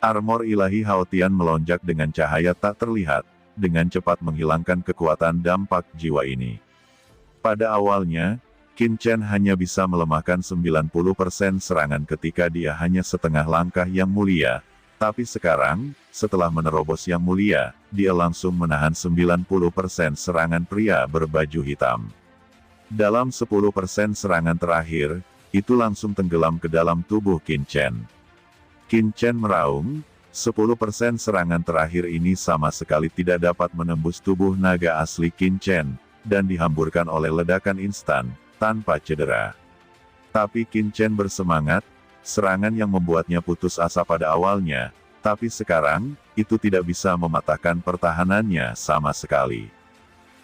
Armor ilahi Haotian melonjak dengan cahaya tak terlihat, dengan cepat menghilangkan kekuatan dampak jiwa ini. Pada awalnya, Qin Chen hanya bisa melemahkan 90% serangan ketika dia hanya setengah langkah yang mulia, tapi sekarang, setelah menerobos yang mulia, dia langsung menahan 90% serangan pria berbaju hitam. Dalam 10% serangan terakhir, itu langsung tenggelam ke dalam tubuh Qin Chen. Qin Chen meraung, 10% serangan terakhir ini sama sekali tidak dapat menembus tubuh naga asli Qin Chen, dan dihamburkan oleh ledakan instan, tanpa cedera. Tapi Qin Chen bersemangat, serangan yang membuatnya putus asa pada awalnya, tapi sekarang, itu tidak bisa mematahkan pertahanannya sama sekali.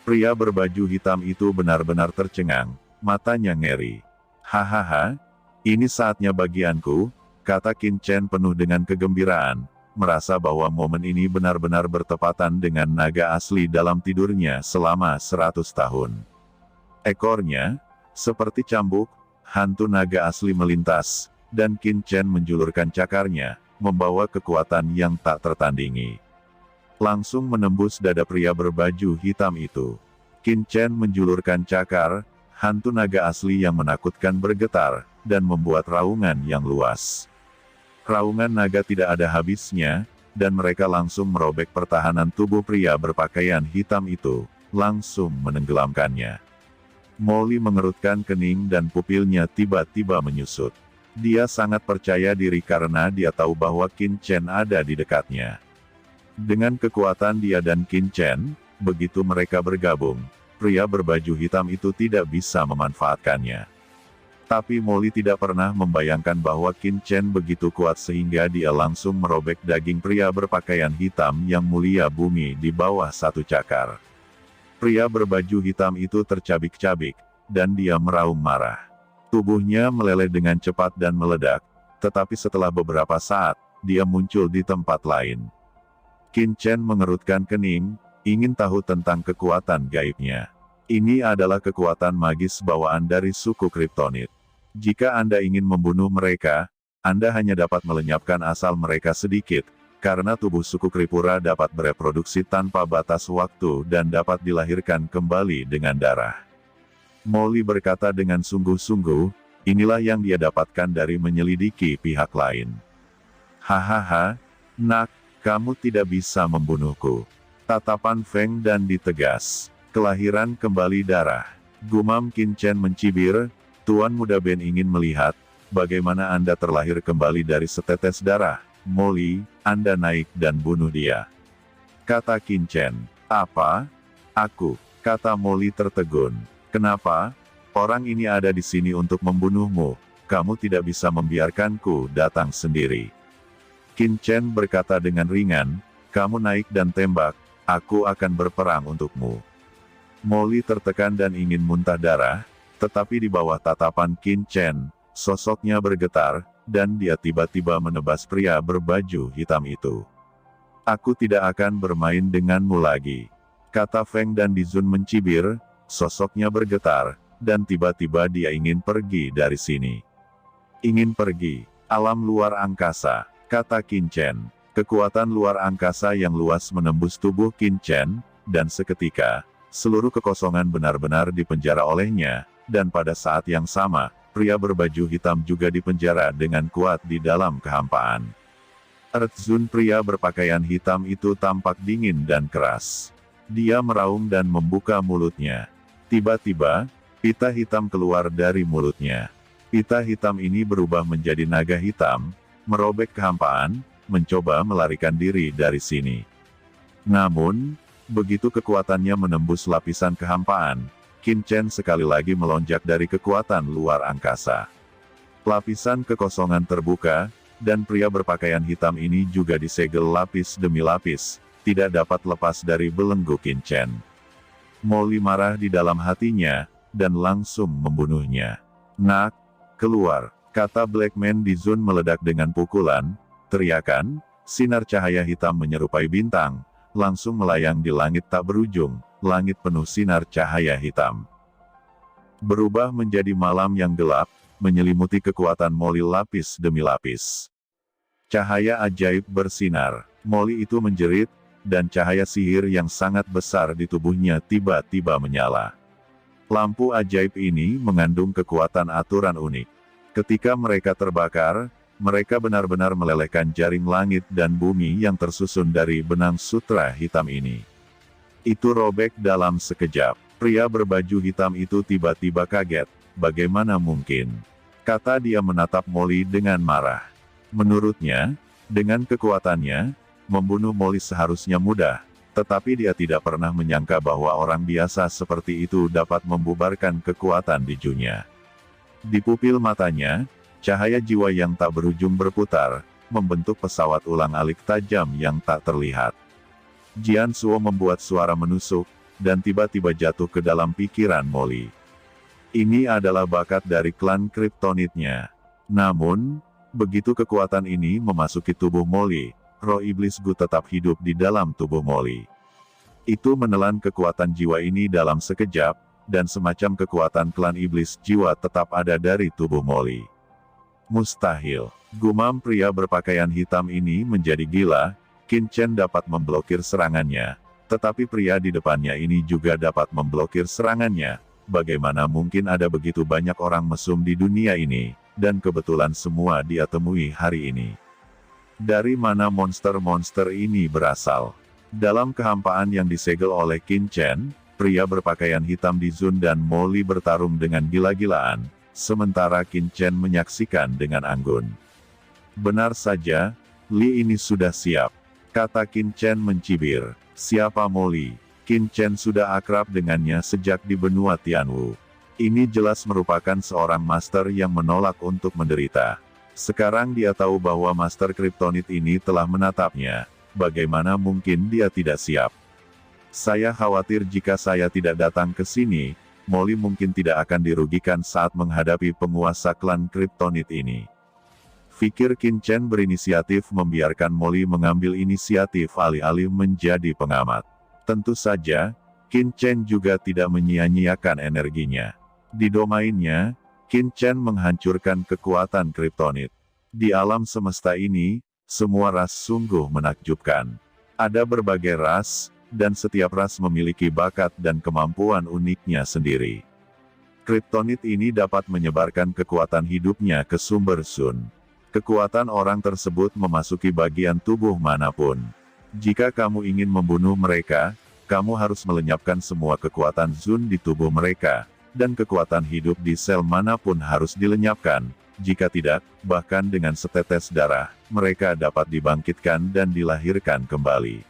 Pria berbaju hitam itu benar-benar tercengang, matanya ngeri. Hahaha, ini saatnya bagianku, kata Qin Chen penuh dengan kegembiraan, merasa bahwa momen ini benar-benar bertepatan dengan naga asli dalam tidurnya selama 100 tahun. Ekornya, seperti cambuk, hantu naga asli melintas, dan Qin Chen menjulurkan cakarnya, membawa kekuatan yang tak tertandingi. Langsung menembus dada pria berbaju hitam itu. Qin Chen menjulurkan cakar, hantu naga asli yang menakutkan bergetar, dan membuat raungan yang luas. Raungan naga tidak ada habisnya, dan mereka langsung merobek pertahanan tubuh pria berpakaian hitam itu, langsung menenggelamkannya. Molly mengerutkan kening dan pupilnya tiba-tiba menyusut. Dia sangat percaya diri karena dia tahu bahwa Qin Chen ada di dekatnya. Dengan kekuatan dia dan Qin Chen, begitu mereka bergabung, pria berbaju hitam itu tidak bisa memanfaatkannya. Tapi Molly tidak pernah membayangkan bahwa Qin Chen begitu kuat sehingga dia langsung merobek daging pria berpakaian hitam yang mulia bumi di bawah satu cakar. Pria berbaju hitam itu tercabik-cabik, dan dia meraung marah. Tubuhnya meleleh dengan cepat dan meledak, tetapi setelah beberapa saat, dia muncul di tempat lain. Qin Chen mengerutkan kening, ingin tahu tentang kekuatan gaibnya. Ini adalah kekuatan magis bawaan dari suku Kryptonit. Jika Anda ingin membunuh mereka, Anda hanya dapat melenyapkan asal mereka sedikit, karena tubuh suku Kripura dapat bereproduksi tanpa batas waktu dan dapat dilahirkan kembali dengan darah. Molly berkata dengan sungguh-sungguh, inilah yang dia dapatkan dari menyelidiki pihak lain. Hahaha, nak, kamu tidak bisa membunuhku. Tatapan Feng dan ditegas. Kelahiran kembali darah. Gumam Qin Chen mencibir, Tuan Muda Ben ingin melihat, bagaimana Anda terlahir kembali dari setetes darah. Molly, Anda naik dan bunuh dia. Kata Qin Chen. Apa? Aku, kata Molly tertegun. Kenapa? Orang ini ada di sini untuk membunuhmu. Kamu tidak bisa membiarkanku datang sendiri. Qin Chen berkata dengan ringan, kamu naik dan tembak, aku akan berperang untukmu. Molly tertekan dan ingin muntah darah, tetapi di bawah tatapan Qin Chen, sosoknya bergetar, dan dia tiba-tiba menebas pria berbaju hitam itu. Aku tidak akan bermain denganmu lagi. Kata Feng dan Dizun mencibir, sosoknya bergetar, dan tiba-tiba dia ingin pergi dari sini. Ingin pergi, alam luar angkasa, kata Qin Chen. Kekuatan luar angkasa yang luas menembus tubuh Qin Chen, dan seketika, seluruh kekosongan benar-benar dipenjara olehnya, dan pada saat yang sama, pria berbaju hitam juga dipenjara dengan kuat di dalam kehampaan. Earthzun pria berpakaian hitam itu tampak dingin dan keras. Dia meraung dan membuka mulutnya. Tiba-tiba, pita hitam keluar dari mulutnya. Pita hitam ini berubah menjadi naga hitam, merobek kehampaan, mencoba melarikan diri dari sini. Namun, begitu kekuatannya menembus lapisan kehampaan, Qin Chen sekali lagi melonjak dari kekuatan luar angkasa. Lapisan kekosongan terbuka, dan pria berpakaian hitam ini juga disegel lapis demi lapis, tidak dapat lepas dari belenggu Qin Chen. Molly marah di dalam hatinya, dan langsung membunuhnya. Nak, keluar, kata Blackman Dizun meledak dengan pukulan, teriakan, sinar cahaya hitam menyerupai bintang, langsung melayang di langit tak berujung, langit penuh sinar cahaya hitam. Berubah menjadi malam yang gelap, menyelimuti kekuatan Molly lapis demi lapis. Cahaya ajaib bersinar. Molly itu menjerit, dan cahaya sihir yang sangat besar di tubuhnya tiba-tiba menyala. Lampu ajaib ini mengandung kekuatan aturan unik. Ketika mereka terbakar, mereka benar-benar melelehkan jaring langit dan bumi yang tersusun dari benang sutra hitam ini. Itu robek dalam sekejap. Pria berbaju hitam itu tiba-tiba kaget. Bagaimana mungkin? Kata dia menatap Molly dengan marah. Menurutnya, dengan kekuatannya, membunuh Molly seharusnya mudah, tetapi dia tidak pernah menyangka bahwa orang biasa seperti itu dapat membubarkan kekuatan Dijunya. Di pupil matanya, cahaya jiwa yang tak berujung berputar, membentuk pesawat ulang-alik tajam yang tak terlihat. Jian Suo membuat suara menusuk, dan tiba-tiba jatuh ke dalam pikiran Molly. Ini adalah bakat dari klan Kryptonitnya. Namun, begitu kekuatan ini memasuki tubuh Molly, roh iblis Gu tetap hidup di dalam tubuh Molly. Itu menelan kekuatan jiwa ini dalam sekejap, dan semacam kekuatan klan iblis jiwa tetap ada dari tubuh Molly. Mustahil. Gumam pria berpakaian hitam ini menjadi gila. Qin Chen dapat memblokir serangannya, tetapi pria di depannya ini juga dapat memblokir serangannya. Bagaimana mungkin ada begitu banyak orang mesum di dunia ini, dan kebetulan semua dia temui hari ini. Dari mana monster-monster ini berasal? Dalam kehampaan yang disegel oleh Qin Chen, pria berpakaian hitam di Zun dan Molly bertarung dengan gila-gilaan, sementara Qin Chen menyaksikan dengan anggun. Benar saja, Li ini sudah siap, kata Qin Chen mencibir. Siapa Molly? Qin Chen sudah akrab dengannya sejak di benua Tianwu. Ini jelas merupakan seorang master yang menolak untuk menderita. Sekarang dia tahu bahwa master Kryptonit ini telah menatapnya. Bagaimana mungkin dia tidak siap? Saya khawatir jika saya tidak datang ke sini, Molly mungkin tidak akan dirugikan saat menghadapi penguasa klan Kryptonit ini. Pikir Qin Chen berinisiatif membiarkan Molly mengambil inisiatif alih-alih menjadi pengamat. Tentu saja, Qin Chen juga tidak menyia-nyiakan energinya. Di domainnya, Qin Chen menghancurkan kekuatan Kryptonit. Di alam semesta ini, semua ras sungguh menakjubkan. Ada berbagai ras, dan setiap ras memiliki bakat dan kemampuan uniknya sendiri. Kryptonit ini dapat menyebarkan kekuatan hidupnya ke sumber Sun. Kekuatan orang tersebut memasuki bagian tubuh manapun. Jika kamu ingin membunuh mereka, kamu harus melenyapkan semua kekuatan Zun di tubuh mereka, dan kekuatan hidup di sel manapun harus dilenyapkan. Jika tidak, bahkan dengan setetes darah, mereka dapat dibangkitkan dan dilahirkan kembali.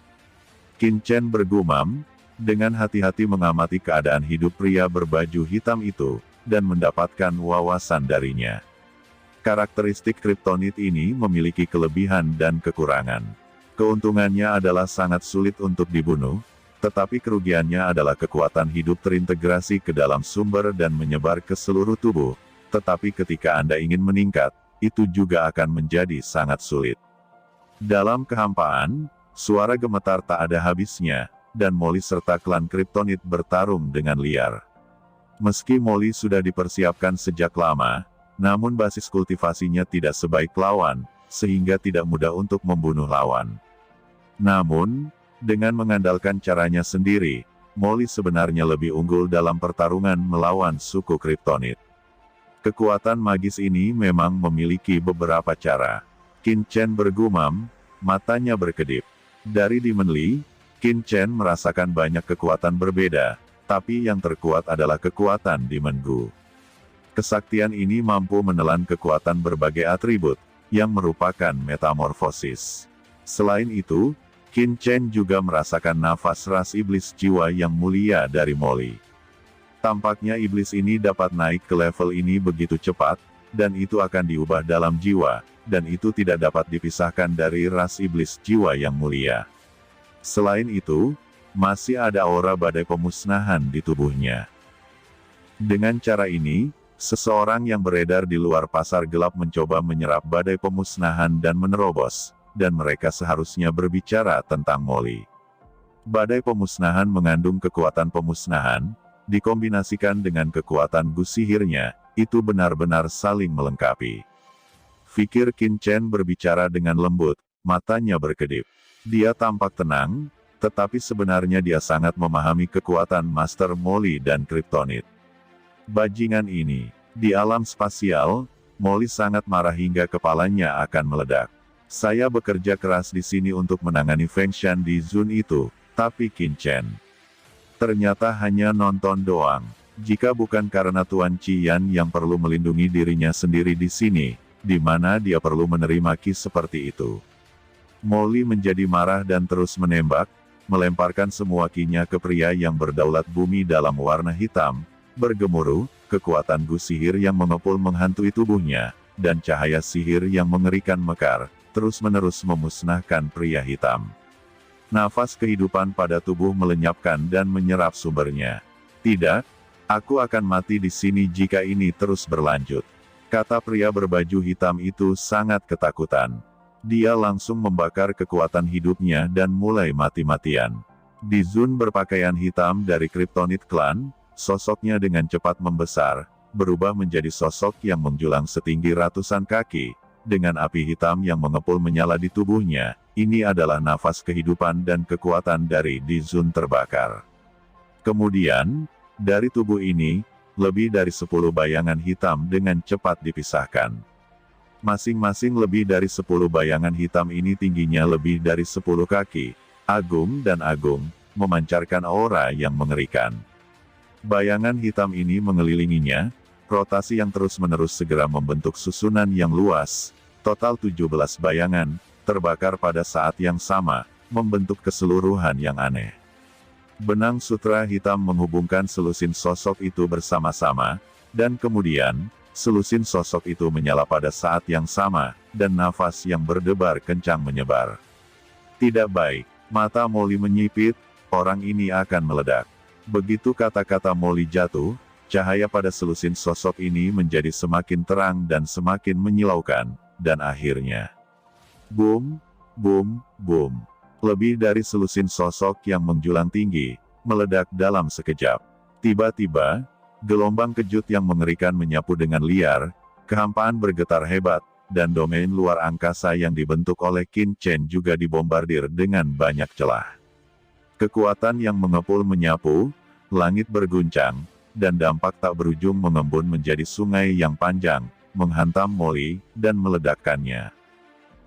Qin Chen bergumam, dengan hati-hati mengamati keadaan hidup pria berbaju hitam itu, dan mendapatkan wawasan darinya. Karakteristik Kryptonit ini memiliki kelebihan dan kekurangan. Keuntungannya adalah sangat sulit untuk dibunuh, tetapi kerugiannya adalah kekuatan hidup terintegrasi ke dalam sumber dan menyebar ke seluruh tubuh. Tetapi ketika Anda ingin meningkat, itu juga akan menjadi sangat sulit. Dalam kehampaan, suara gemetar tak ada habisnya, dan Molly serta klan Kryptonit bertarung dengan liar. Meski Molly sudah dipersiapkan sejak lama, namun basis kultivasinya tidak sebaik lawan, sehingga tidak mudah untuk membunuh lawan. Namun, dengan mengandalkan caranya sendiri, Molly sebenarnya lebih unggul dalam pertarungan melawan suku Kryptonit. Kekuatan magis ini memang memiliki beberapa cara. Qin Chen bergumam, matanya berkedip. Dari Demon Lee, Qin Chen merasakan banyak kekuatan berbeda, tapi yang terkuat adalah kekuatan Demon Gu. Kesaktian ini mampu menelan kekuatan berbagai atribut, yang merupakan metamorfosis. Selain itu, Qin Chen juga merasakan nafas ras iblis jiwa yang mulia dari Molly. Tampaknya iblis ini dapat naik ke level ini begitu cepat, dan itu akan diubah dalam jiwa, dan itu tidak dapat dipisahkan dari ras iblis jiwa yang mulia. Selain itu, masih ada aura badai pemusnahan di tubuhnya. Dengan cara ini, seseorang yang beredar di luar pasar gelap mencoba menyerap badai pemusnahan dan menerobos, dan mereka seharusnya berbicara tentang Molly. Badai pemusnahan mengandung kekuatan pemusnahan, dikombinasikan dengan kekuatan Gu sihirnya, itu benar-benar saling melengkapi. Pikir Qin Chen berbicara dengan lembut, matanya berkedip. Dia tampak tenang, tetapi sebenarnya dia sangat memahami kekuatan Master Molly dan Kryptonit. Bajingan ini, di alam spasial, Molly sangat marah hingga kepalanya akan meledak. Saya bekerja keras di sini untuk menangani Feng Shan di Zun itu, tapi Qin Chen ternyata hanya nonton doang. Jika bukan karena Tuan Qian yang perlu melindungi dirinya sendiri di sini, di mana dia perlu menerima ki seperti itu. Molly menjadi marah dan terus menembak, melemparkan semua kinya ke pria yang berdaulat bumi dalam warna hitam, bergemuruh, kekuatan gu sihir yang mengepul menghantui tubuhnya, dan cahaya sihir yang mengerikan mekar, terus-menerus memusnahkan pria hitam. Nafas kehidupan pada tubuh melenyapkan dan menyerap sumbernya. Tidak, aku akan mati di sini jika ini terus berlanjut, kata pria berbaju hitam itu sangat ketakutan. Dia langsung membakar kekuatan hidupnya dan mulai mati-matian. Di Zun berpakaian hitam dari Kryptonit Clan, sosoknya dengan cepat membesar, berubah menjadi sosok yang menjulang setinggi ratusan kaki, dengan api hitam yang mengepul menyala di tubuhnya. Ini adalah nafas kehidupan dan kekuatan dari Di Zun terbakar. Kemudian, dari tubuh ini, lebih dari 10 bayangan hitam dengan cepat dipisahkan. Masing-masing lebih dari 10 bayangan hitam ini tingginya lebih dari 10 kaki, agung dan agung, memancarkan aura yang mengerikan. Bayangan hitam ini mengelilinginya, rotasi yang terus-menerus segera membentuk susunan yang luas, total 17 bayangan, terbakar pada saat yang sama, membentuk keseluruhan yang aneh. Benang sutra hitam menghubungkan selusin sosok itu bersama-sama, dan kemudian, selusin sosok itu menyala pada saat yang sama, dan nafas yang berdebar kencang menyebar. Tidak baik, mata Molly menyipit, orang ini akan meledak. Begitu kata-kata Molly jatuh, cahaya pada selusin sosok ini menjadi semakin terang dan semakin menyilaukan, dan akhirnya, boom, boom, boom. Lebih dari selusin sosok yang menjulang tinggi, meledak dalam sekejap. Tiba-tiba, gelombang kejut yang mengerikan menyapu dengan liar, kehampaan bergetar hebat, dan domain luar angkasa yang dibentuk oleh Qin Chen juga dibombardir dengan banyak celah. Kekuatan yang mengepul menyapu, langit berguncang, dan dampak tak berujung mengembun menjadi sungai yang panjang, menghantam Molly, dan meledakkannya.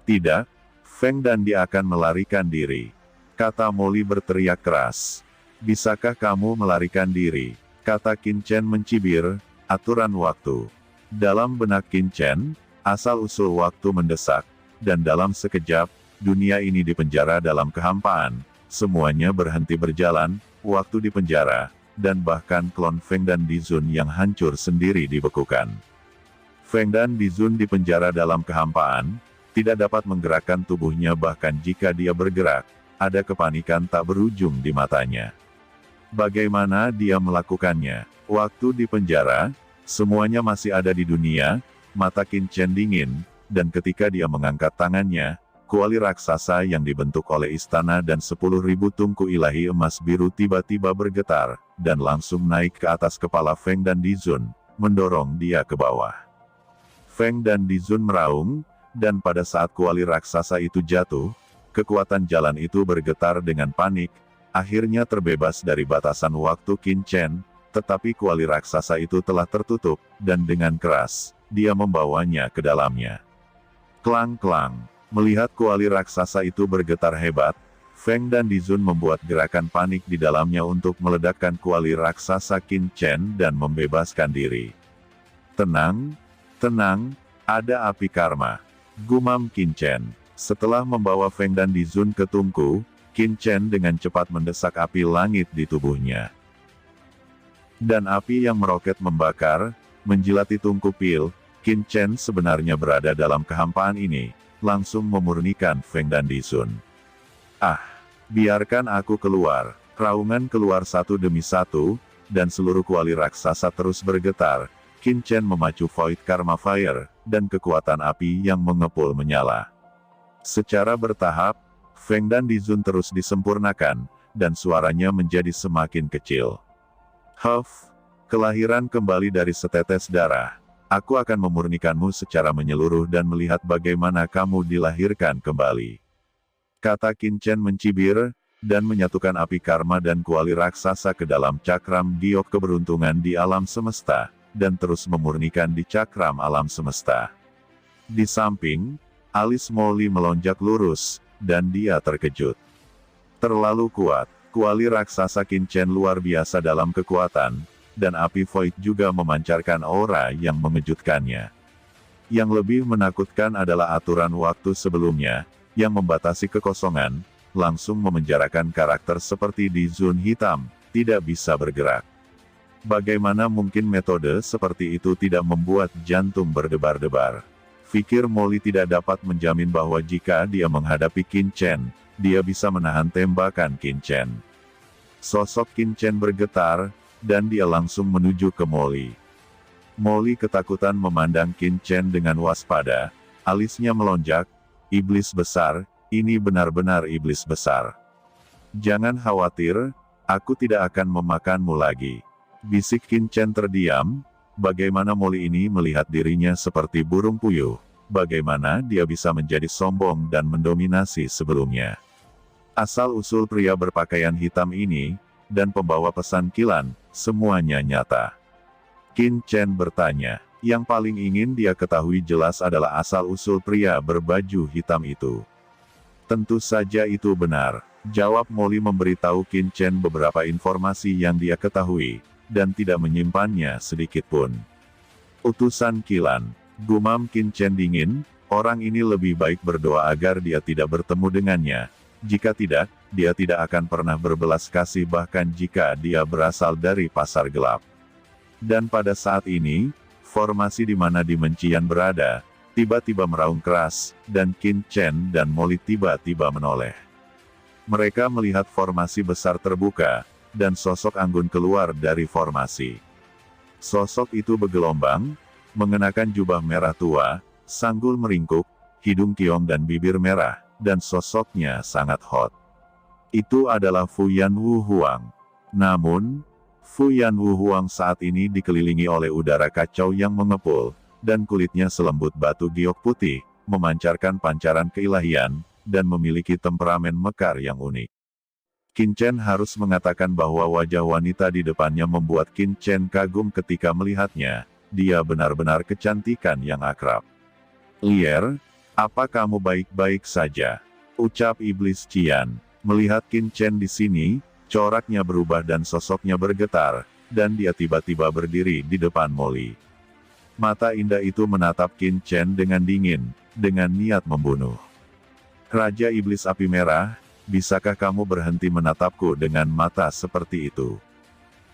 Tidak, Feng dan dia akan melarikan diri, kata Molly berteriak keras. Bisakah kamu melarikan diri? Kata Qin Chen mencibir, aturan waktu. Dalam benak Qin Chen, asal-usul waktu mendesak, dan dalam sekejap, dunia ini dipenjara dalam kehampaan, semuanya berhenti berjalan, waktu dipenjara, dan bahkan klon Feng dan Di Zun yang hancur sendiri dibekukan. Feng dan Di Zun dipenjara dalam kehampaan, tidak dapat menggerakkan tubuhnya bahkan jika dia bergerak, ada kepanikan tak berujung di matanya. Bagaimana dia melakukannya? Waktu di penjara, semuanya masih ada di dunia, mata Qin Chen dingin, dan ketika dia mengangkat tangannya, kuali raksasa yang dibentuk oleh istana dan 10.000 tungku ilahi emas biru tiba-tiba bergetar, dan langsung naik ke atas kepala Feng dan Di Zun, mendorong dia ke bawah. Feng dan Di Zun meraung, dan pada saat kuali raksasa itu jatuh, kekuatan jalan itu bergetar dengan panik, akhirnya terbebas dari batasan waktu Qin Chen, tetapi kuali raksasa itu telah tertutup, dan dengan keras, dia membawanya ke dalamnya. Klang-klang, melihat kuali raksasa itu bergetar hebat, Feng dan Di Zun membuat gerakan panik di dalamnya untuk meledakkan kuali raksasa Qin Chen dan membebaskan diri. Tenang, tenang, ada api karma, gumam Qin Chen. Setelah membawa Feng dan Di Zun ke tungku, Qin Chen dengan cepat mendesak api langit di tubuhnya. Dan api yang meroket membakar, menjilati tungku pil, Qin Chen sebenarnya berada dalam kehampaan ini, langsung memurnikan Feng dan Di Zun. Ah, biarkan aku keluar. Raungan keluar satu demi satu, dan seluruh kuali raksasa terus bergetar. Qin Chen memacu Void Karma Fire, dan kekuatan api yang mengepul menyala. Secara bertahap, Feng dan Di Zun terus disempurnakan, dan suaranya menjadi semakin kecil. Huff, kelahiran kembali dari setetes darah. Aku akan memurnikanmu secara menyeluruh dan melihat bagaimana kamu dilahirkan kembali. Kata Qin Chen mencibir, dan menyatukan api karma dan kuali raksasa ke dalam cakram giok keberuntungan di alam semesta, dan terus memurnikan di cakram alam semesta. Di samping, alis Molly melonjak lurus, dan dia terkejut. Terlalu kuat, kuali raksasa Qin Chen luar biasa dalam kekuatan, dan api void juga memancarkan aura yang mengejutkannya. Yang lebih menakutkan adalah aturan waktu sebelumnya, yang membatasi kekosongan, langsung memenjarakan karakter seperti di zone hitam, tidak bisa bergerak. Bagaimana mungkin metode seperti itu tidak membuat jantung berdebar-debar? Pikir Molly tidak dapat menjamin bahwa jika dia menghadapi Qin Chen, dia bisa menahan tembakan Qin Chen. Sosok Qin Chen bergetar, dan dia langsung menuju ke Molly. Molly ketakutan memandang Qin Chen dengan waspada, alisnya melonjak, iblis besar, ini benar-benar iblis besar. Jangan khawatir, aku tidak akan memakanmu lagi. Bisik Qin Chen terdiam, bagaimana Molly ini melihat dirinya seperti burung puyuh, bagaimana dia bisa menjadi sombong dan mendominasi sebelumnya. Asal-usul pria berpakaian hitam ini, dan pembawa pesan Kilan, semuanya nyata. Qin Chen bertanya, yang paling ingin dia ketahui jelas adalah asal-usul pria berbaju hitam itu. Tentu saja itu benar, jawab Molly memberitahu Qin Chen beberapa informasi yang dia ketahui, dan tidak menyimpannya sedikitpun. Utusan Kilan, gumam Qin Chen dingin, orang ini lebih baik berdoa agar dia tidak bertemu dengannya, jika tidak, dia tidak akan pernah berbelas kasih bahkan jika dia berasal dari pasar gelap. Dan pada saat ini, formasi di mana Dimension berada, tiba-tiba meraung keras, dan Qin Chen dan Molly tiba-tiba menoleh. Mereka melihat formasi besar terbuka, dan sosok anggun keluar dari formasi. Sosok itu bergelombang, mengenakan jubah merah tua, sanggul meringkuk, hidung kiong dan bibir merah, dan sosoknya sangat hot. Itu adalah Fu Yanwu Huang. Namun, Fu Yanwu Huang saat ini dikelilingi oleh udara kacau yang mengepul, dan kulitnya selembut batu giok putih, memancarkan pancaran keilahian, dan memiliki temperamen mekar yang unik. Qin Chen harus mengatakan bahwa wajah wanita di depannya membuat Qin Chen kagum ketika melihatnya, dia benar-benar kecantikan yang akrab. Lier, apa kamu baik-baik saja? Ucap iblis Qian. Melihat Qin Chen di sini, coraknya berubah dan sosoknya bergetar, dan dia tiba-tiba berdiri di depan Molly. Mata indah itu menatap Qin Chen dengan dingin, dengan niat membunuh. Raja Iblis Api Merah, bisakah kamu berhenti menatapku dengan mata seperti itu?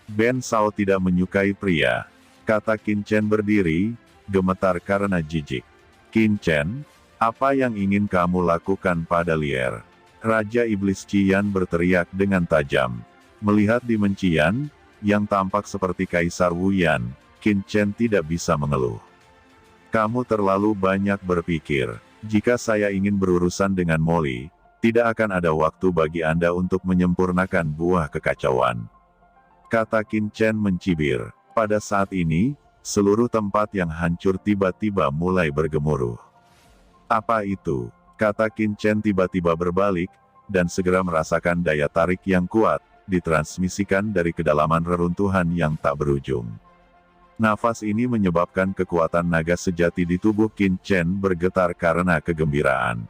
Ben Sao tidak menyukai pria, kata Qin Chen berdiri, gemetar karena jijik. Qin Chen, apa yang ingin kamu lakukan pada Lier? Raja Iblis Qian berteriak dengan tajam. Melihat Dimension, yang tampak seperti Kaisar Wu Yan, Qin Chen tidak bisa mengeluh. Kamu terlalu banyak berpikir. Jika saya ingin berurusan dengan Molly, tidak akan ada waktu bagi Anda untuk menyempurnakan buah kekacauan. Kata Qin Chen mencibir. Pada saat ini, seluruh tempat yang hancur tiba-tiba mulai bergemuruh. Apa itu? Kata Qin Chen tiba-tiba berbalik, dan segera merasakan daya tarik yang kuat, ditransmisikan dari kedalaman reruntuhan yang tak berujung. Nafas ini menyebabkan kekuatan naga sejati di tubuh Qin Chen bergetar karena kegembiraan.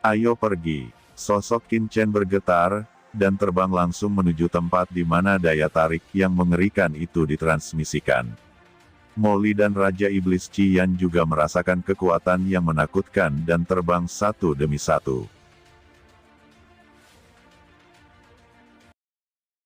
Ayo pergi. Sosok Qin Chen bergetar, dan terbang langsung menuju tempat di mana daya tarik yang mengerikan itu ditransmisikan. Molly dan Raja Iblis Qian juga merasakan kekuatan yang menakutkan dan terbang satu demi satu.